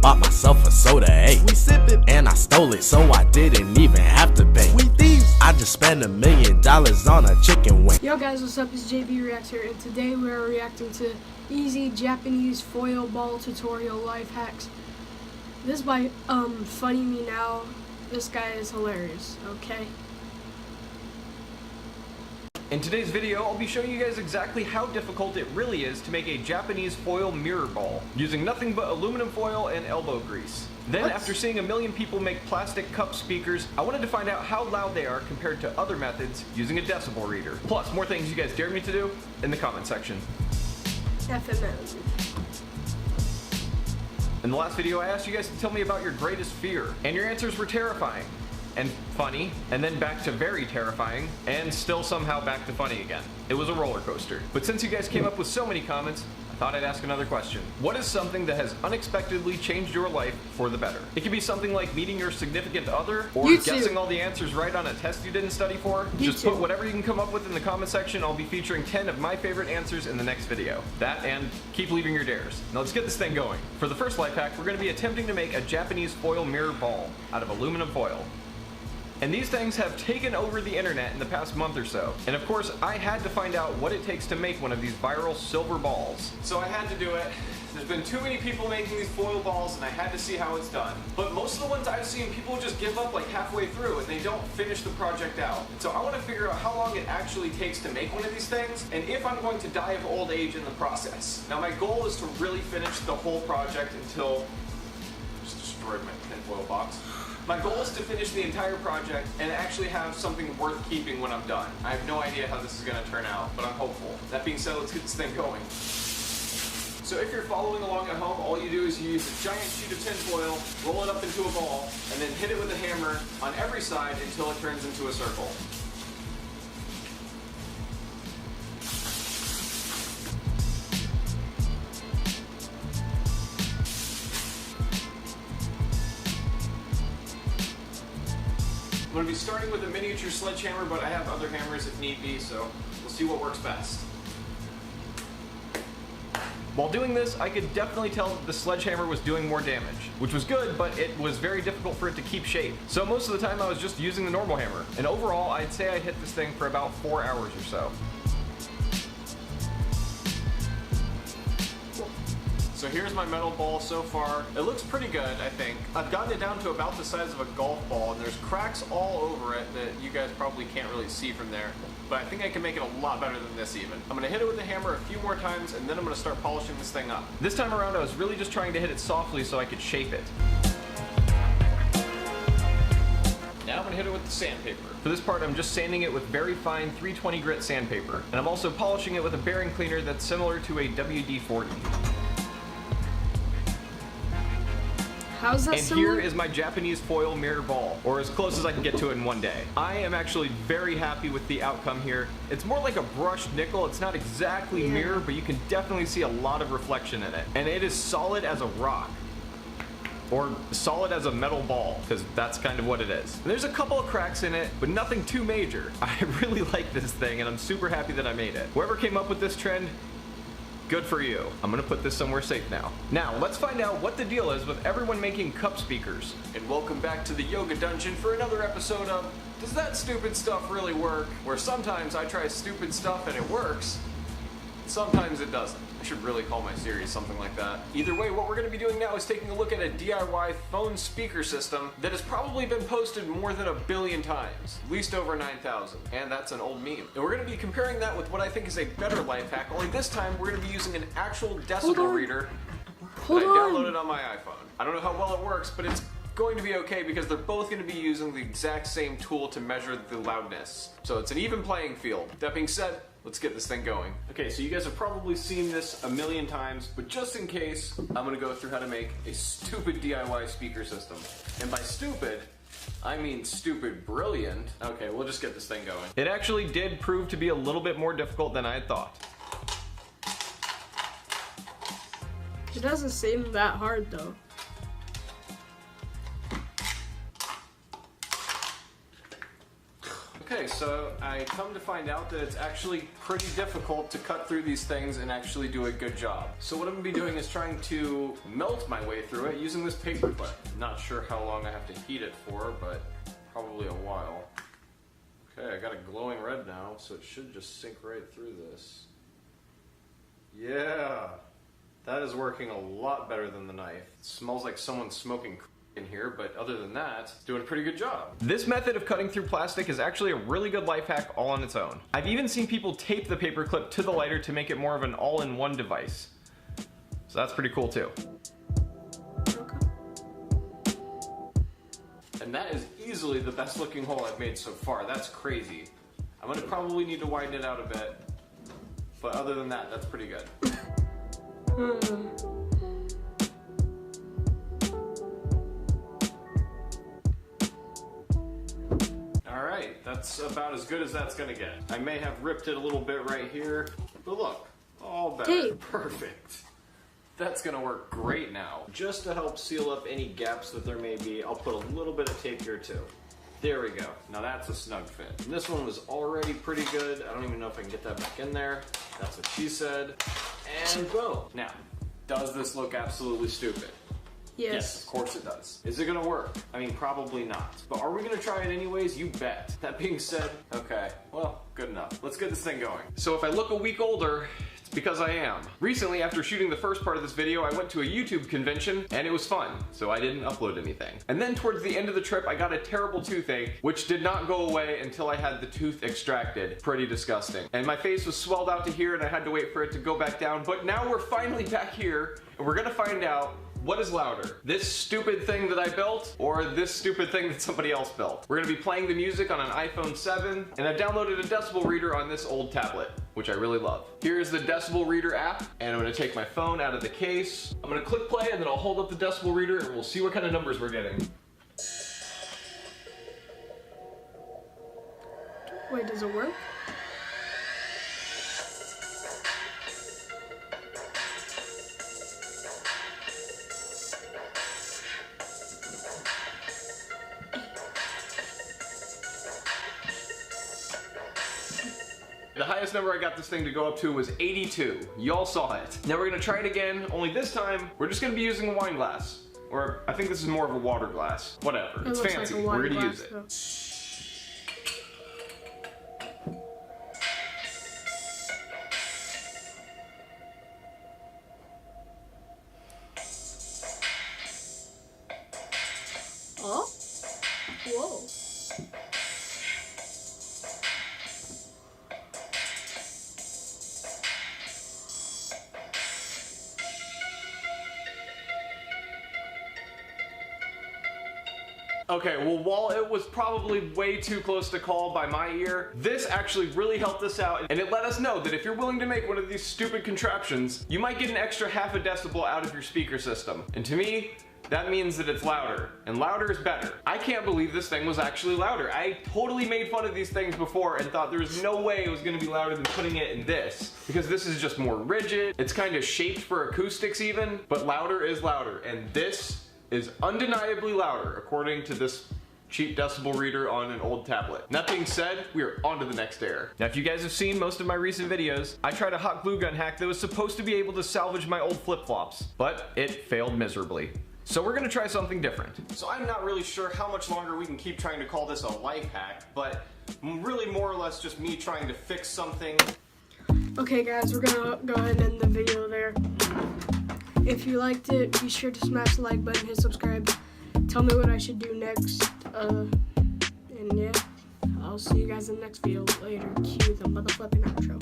bought myself a soda, ayy. We sippin', and I stole it, so I didn't even have to pay. We thieves. I just spent $1 million on a chicken wing. Yo guys, what's up? It's JB Reacts here, and today we are reacting to easy Japanese foil ball tutorial life hacks. This is by Funny Me Now. This guy is hilarious, okay? In today's video, I'll be showing you guys exactly how difficult it really is to make a Japanese foil mirror ball, using nothing but aluminum foil and elbow grease. Then, after seeing 1 million people make plastic cup speakers, I wanted to find out how loud they are compared to other methods using a decibel reader. Plus, more things you guys dared me to do in the comment section. FMM. In the last video, I asked you guys to tell me about your greatest fear, and your answers were terrifying. And funny, and then back to very terrifying, and still somehow back to funny again. It was a roller coaster. But since you guys came up with so many comments, I thought I'd ask another question. What is something that has unexpectedly changed your life for the better? It could be something like meeting your significant other, or guessing all the answers right on a test you didn't study for. Just put whatever you can come up with in the comment section. I'll be featuring 10 of my favorite answers in the next video. That, and keep leaving your dares. Now let's get this thing going. For the first life hack, we're going to be attempting to make a Japanese foil mirror ball out of aluminum foil. And these things have taken over the internet in the past month or so. And of course, I had to find out what it takes to make one of these viral silver balls. So I had to do it. There's been too many people making these foil balls, and I had to see how it's done. But most of the ones I've seen, people just give up like halfway through and they don't finish the project out. So I want to figure out how long it actually takes to make one of these things, and if I'm going to die of old age in the process. Now my goal is to really finish the whole project until I just destroyed my tinfoil box. My goal is to finish the entire project and actually have something worth keeping when I'm done. I have no idea how this is going to turn out, but I'm hopeful. That being said, let's get this thing going. So if you're following along at home, all you do is you use a giant sheet of tinfoil, roll it up into a ball, and then hit it with a hammer on every side until it turns into a circle. I'm going to be starting with a miniature sledgehammer, but I have other hammers if need be, so we'll see what works best. While doing this, I could definitely tell that the sledgehammer was doing more damage, which was good, but it was very difficult for it to keep shape. So most of the time I was just using the normal hammer, and overall I'd say I hit this thing for about 4 hours or so. So here's my metal ball so far. It looks pretty good, I think. I've gotten it down to about the size of a golf ball, and there's cracks all over it that you guys probably can't really see from there. But I think I can make it a lot better than this even. I'm gonna hit it with the hammer a few more times, and then I'm gonna start polishing this thing up. This time around, I was really just trying to hit it softly so I could shape it. Now I'm gonna hit it with the sandpaper. For this part, I'm just sanding it with very fine 320 grit sandpaper. And I'm also polishing it with a bearing cleaner that's similar to a WD-40. How's that and similar? Here is my Japanese foil mirror ball, or as close as I can get to it in one day. I am actually very happy with the outcome here. It's more like a brushed nickel. It's not exactly mirror, but you can definitely see a lot of reflection in it. And it is solid as a rock. Or solid as a metal ball, because that's kind of what it is. And there's a couple of cracks in it, but nothing too major. I really like this thing, and I'm super happy that I made it. Whoever came up with this trend, good for you. I'm gonna put this somewhere safe now. Now, let's find out what the deal is with everyone making cup speakers. And welcome back to the Yoga Dungeon for another episode of Does That Stupid Stuff Really Work? Where sometimes I try stupid stuff and it works, sometimes it doesn't. I should really call my series something like that. Either way, what we're gonna be doing now is taking a look at a DIY phone speaker system that has probably been posted more than 1 billion times. At least over 9,000. And that's an old meme. And we're gonna be comparing that with what I think is a better life hack, only this time we're gonna be using an actual decibel reader that I downloaded on my iPhone. I don't know how well it works, but it's going to be okay because they're both going to be using the exact same tool to measure the loudness. So it's an even playing field. That being said, let's get this thing going. Okay, so you guys have probably seen this 1 million times, but just in case, I'm gonna go through how to make a stupid DIY speaker system. And by stupid, I mean stupid brilliant. Okay, we'll just get this thing going. It actually did prove to be a little bit more difficult than I had thought. It doesn't seem that hard though. Okay, so I come to find out that it's actually pretty difficult to cut through these things and actually do a good job. So what I'm gonna be doing is trying to melt my way through it using this paper clip. Not sure how long I have to heat it for, but probably a while. Okay, I got it glowing red now, so it should just sink right through this. Yeah, that is working a lot better than the knife. It smells like someone's smoking in here, but other than that, it's doing a pretty good job. This method of cutting through plastic is actually a really good life hack all on its own. I've even seen people tape the paper clip to the lighter to make it more of an all-in-one device. So that's pretty cool too. And that is easily the best looking hole I've made so far. That's crazy. I'm gonna probably need to widen it out a bit, but other than that, that's pretty good. Alright, that's about as good as that's gonna get. I may have ripped it a little bit right here, but look, all better. Tape. Perfect. That's gonna work great now. Just to help seal up any gaps that there may be, I'll put a little bit of tape here too. There we go. Now that's a snug fit. And this one was already pretty good. I don't even know if I can get that back in there. That's what she said. And boom. Now, does this look absolutely stupid? Yes, of course it does. Is it gonna work? I mean, probably not. But are we gonna try it anyways? You bet. That being said, okay, well, good enough. Let's get this thing going. So if I look a week older, it's because I am. Recently, after shooting the first part of this video, I went to a YouTube convention and it was fun, so I didn't upload anything. And then towards the end of the trip, I got a terrible toothache, which did not go away until I had the tooth extracted. Pretty disgusting. And my face was swelled out to here and I had to wait for it to go back down, but now we're finally back here and we're gonna find out what is louder, this stupid thing that I built or this stupid thing that somebody else built. We're gonna be playing the music on an iPhone 7 and I've downloaded a decibel reader on this old tablet, which I really love. Here's the decibel reader app and I'm gonna take my phone out of the case. I'm gonna click play and then I'll hold up the decibel reader and we'll see what kind of numbers we're getting. Wait, does it work? The highest number I got this thing to go up to was 82. Y'all saw it. Now we're gonna try it again, only this time, we're just gonna be using a wine glass. Or I think this is more of a water glass. Whatever, it's fancy, like we're gonna use it. Though. Oh? Whoa. Okay, well, while it was probably way too close to call by my ear, this actually really helped us out, and it let us know that if you're willing to make one of these stupid contraptions, you might get an extra half a decibel out of your speaker system. And to me, that means that it's louder, and louder is better. I can't believe this thing was actually louder. I totally made fun of these things before and thought there was no way it was gonna be louder than putting it in this, because this is just more rigid, it's kind of shaped for acoustics even, but louder is louder, and this is undeniably louder according to this cheap decibel reader on an old tablet. That being said, we are on to the next air. Now if you guys have seen most of my recent videos, I tried a hot glue gun hack that was supposed to be able to salvage my old flip-flops, but it failed miserably. So we're gonna try something different. So I'm not really sure how much longer we can keep trying to call this a life hack, but really more or less just me trying to fix something. Okay guys, we're gonna go ahead and end the video there. If you liked it, be sure to smash the like button, hit subscribe. Tell me what I should do next. And yeah, I'll see you guys in the next video. Later. Cue the motherfucking outro.